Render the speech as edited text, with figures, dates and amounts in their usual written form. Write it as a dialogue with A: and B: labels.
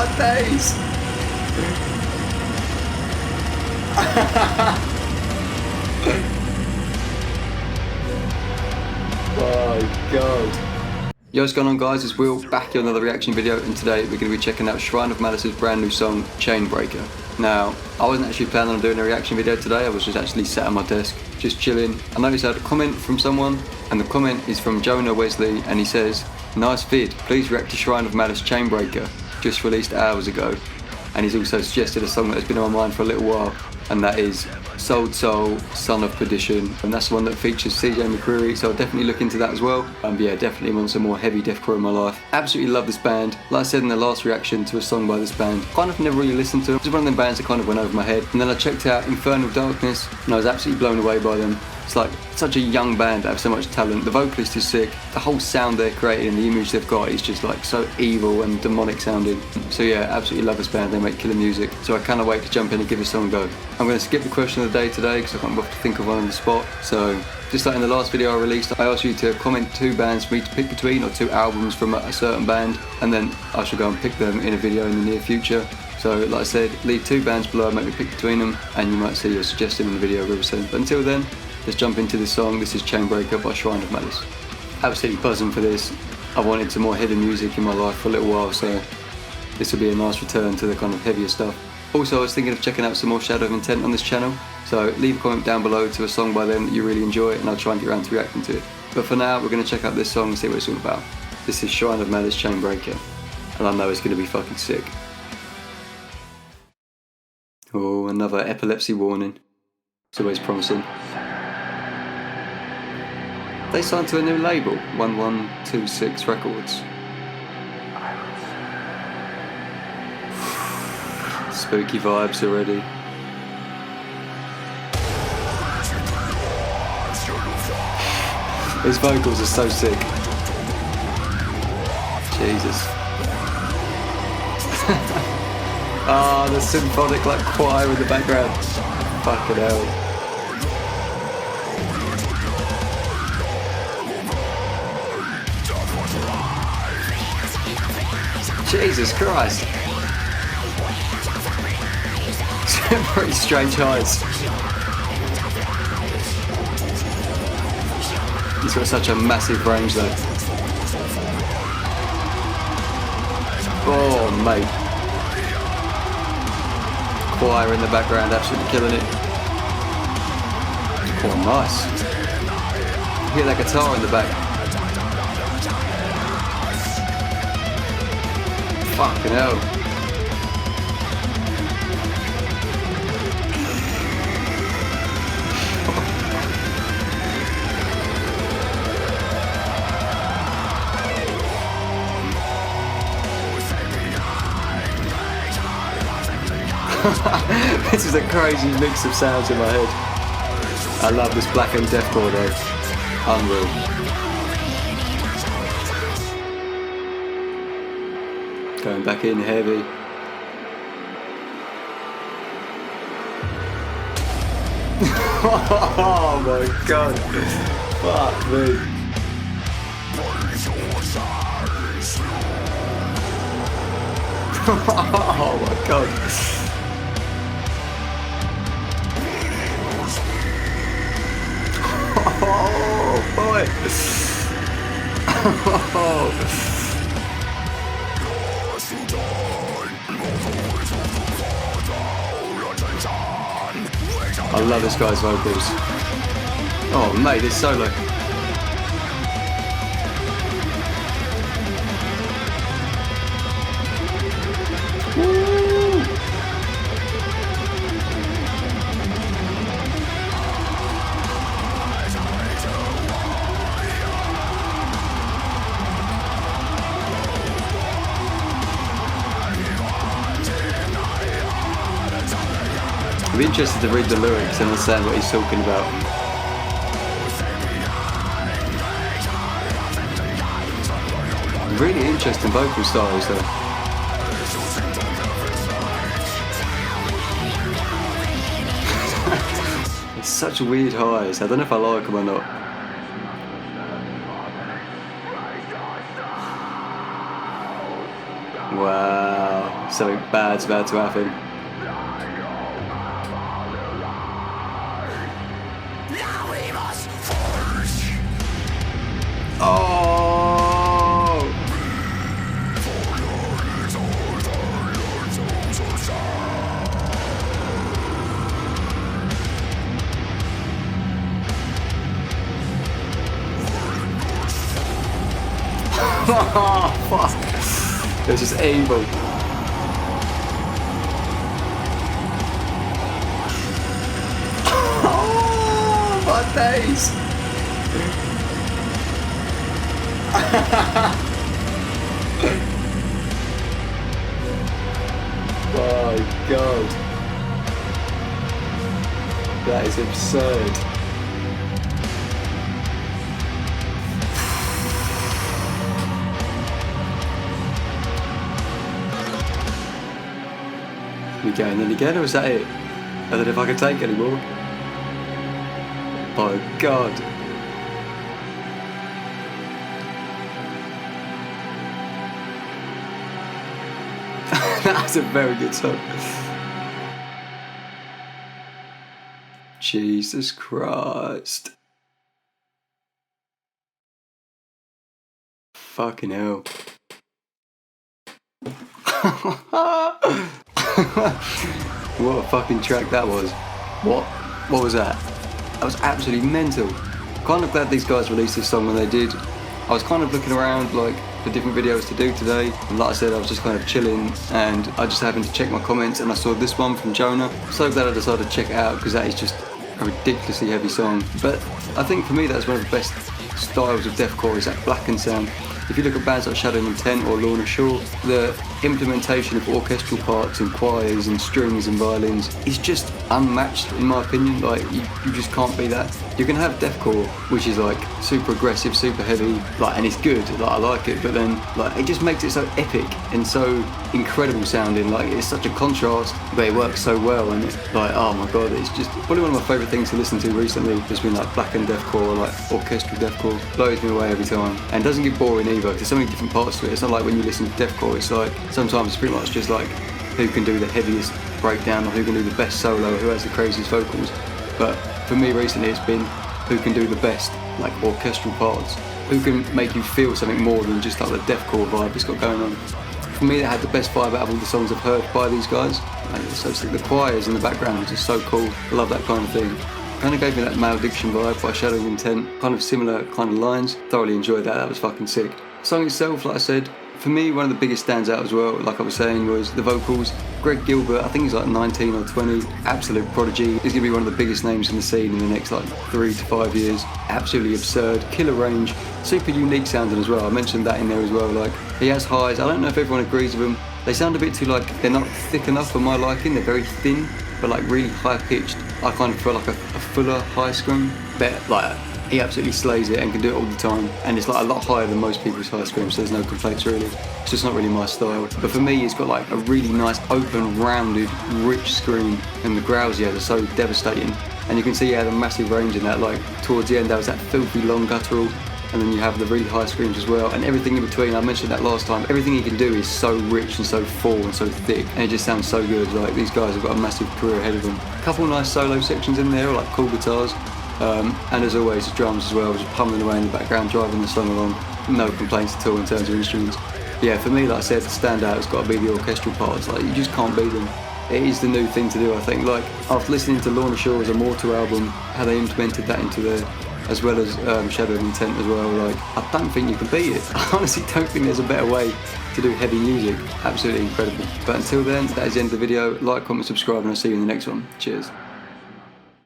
A: Oh, days! Oh god. Yo, what's going on guys, it's Will, back here with another reaction video, and today we're going to be checking out Shrine of Malice's brand new song, Chainbreaker. Now, I wasn't actually planning on doing a reaction video today, I was just actually sat at my desk, just chilling. I noticed I had a comment from someone, and the comment is from Jonah Wesley, and he says, "Nice vid, please react to Shrine of Malice Chainbreaker, just released hours ago." And he's also suggested a song that has been on my mind for a little while, and that is Sold Soul, Son of Perdition, and that's the one that features CJ McCreary, so I'll definitely look into that as well. Yeah, definitely want some more heavy deathcore in my life. Absolutely love this band. Like I said in the last reaction to a song by this band, kind of never really listened to them. It was one of them bands that kind of went over my head, and then I checked out Infernal Darkness, and I was absolutely blown away by them. It's like such a young band that have so much talent. The vocalist is sick. The whole sound they're creating and the image they've got is just like so evil and demonic sounding. So yeah, absolutely love this band. They make killer music. So I cannot wait to jump in and give this song a go. I'm going to skip the question of the day today because I can't bother to think of one on the spot. So just like in the last video I released, I asked you to comment 2 bands for me to pick between, or 2 albums from a certain band, and then I shall go and pick them in a video in the near future. So like I said, leave 2 bands below and make me pick between them, and you might see your suggested in the video real soon. But until then, let's jump into this song. This is Chainbreaker by Shrine of Malice. Absolutely buzzing for this. I've wanted some more heavy music in my life for a little while, so this will be a nice return to the kind of heavier stuff. Also, I was thinking of checking out some more Shadow of Intent on this channel, so leave a comment down below to a song by them that you really enjoy, and I'll try and get around to reacting to it. But for now, we're going to check out this song and see what it's all about. This is Shrine of Malice Chainbreaker, and I know it's going to be fucking sick. Oh, another epilepsy warning. It's always promising. They signed to a new label, 1126 Records. Spooky vibes already. His vocals are so sick. Jesus. Ah, the symphonic like choir in the background. Fucking hell. Jesus Christ. Very strange eyes. He's got such a massive range though. Oh mate. Choir in the background, absolutely killing it. Oh nice. Hear that guitar in the back. Fucking hell. This is a crazy mix of sounds in my head. I love this black and deathcore though. Unreal. Going back in heavy. Oh my god. Fuck me. Oh my god. Oh boy. Oh. I love this guy's vocals. Oh mate, this solo. Woo! I'm interested to read the lyrics and understand what he's talking about. Really interesting vocal styles though. It's such weird highs. I don't know if I like them or not. Wow. Something bad's about to happen. Oh! Oh, fuck. It was just evil. Oh, my days. My God. That is absurd. We going in again, or is that it? I don't know if I can take anymore. Oh God. That's a very good song. Jesus Christ. Fucking hell. What a fucking track that was. What was that? That was absolutely mental. Kind of glad these guys released this song when they did. I was kind of looking around like for different videos to do today, and like I said, I was just kind of chilling and I just happened to check my comments and I saw this one from Jonah. So glad I decided to check it out because that is just a ridiculously heavy song. But I think for me that's one of the best styles of deathcore, is that blackened sound. If you look at bands like Shadow Intent or Lorna Shore, the implementation of orchestral parts and choirs and strings and violins is just unmatched in my opinion. Like you just can't beat that. You can have deathcore, which is like super aggressive, super heavy, like, and it's good, like I like it, but then like it just makes it so epic and so incredible sounding. Like it's such a contrast, but it works so well, and it's like, oh my God, it's just probably one of my favourite things to listen to recently. Has been like blackened deathcore, like orchestral deathcore. Blows me away every time, and doesn't get boring either. There's so many different parts to it. It's not like when you listen to deathcore, it's like sometimes it's pretty much just like who can do the heaviest breakdown or who can do the best solo, or who has the craziest vocals. But for me recently it's been who can do the best like orchestral parts, who can make you feel something more than just like the deathcore vibe it's got going on. For me, that had the best vibe out of all the songs I've heard by these guys. Like, so the choirs in the background are just so cool. I love that kind of thing. Kind of gave me that Malediction vibe by Shadow Intent, kind of similar kind of lines. Thoroughly enjoyed that, that was fucking sick. The song itself, like I said, for me one of the biggest stands out as well, like I was saying, was the vocals. Greg Gilbert, I think he's like 19 or 20, absolute prodigy. He's going to be one of the biggest names in the scene in the next like 3 to 5 years. Absolutely absurd, killer range, super unique sounding as well. I mentioned that in there as well. Like he has highs, I don't know if everyone agrees with him. They sound a bit too like, they're not thick enough for my liking, they're very thin, but like really high pitched. I kind of feel like a fuller high scream, but like he absolutely slays it and can do it all the time, and it's like a lot higher than most people's high screams, so there's no complaints really. It's just not really my style. But for me, it's got like a really nice open, rounded, rich scream, and the growls he has are so devastating, and you can see he had a massive range in that. Like towards the end there was that filthy long guttural, and then you have the really high screams as well, and everything in between. I mentioned that last time, everything he can do is so rich and so full and so thick, and it just sounds so good. Like these guys have got a massive career ahead of them. A couple nice solo sections in there, like cool guitars. And as always, the drums as well, just pummeling away in the background, driving the song along. No complaints at all in terms of instruments. But yeah, for me, like I said, the standout has got to be the orchestral parts. Like you just can't beat them. It is the new thing to do, I think. Like after listening to Lorna Shore's Immortal album, how they implemented that into there, as well as Shadow Intent as well. Like I don't think you can beat it. I honestly don't think there's a better way to do heavy music. Absolutely incredible. But until then, that is the end of the video. Like, comment, subscribe, and I'll see you in the next one. Cheers.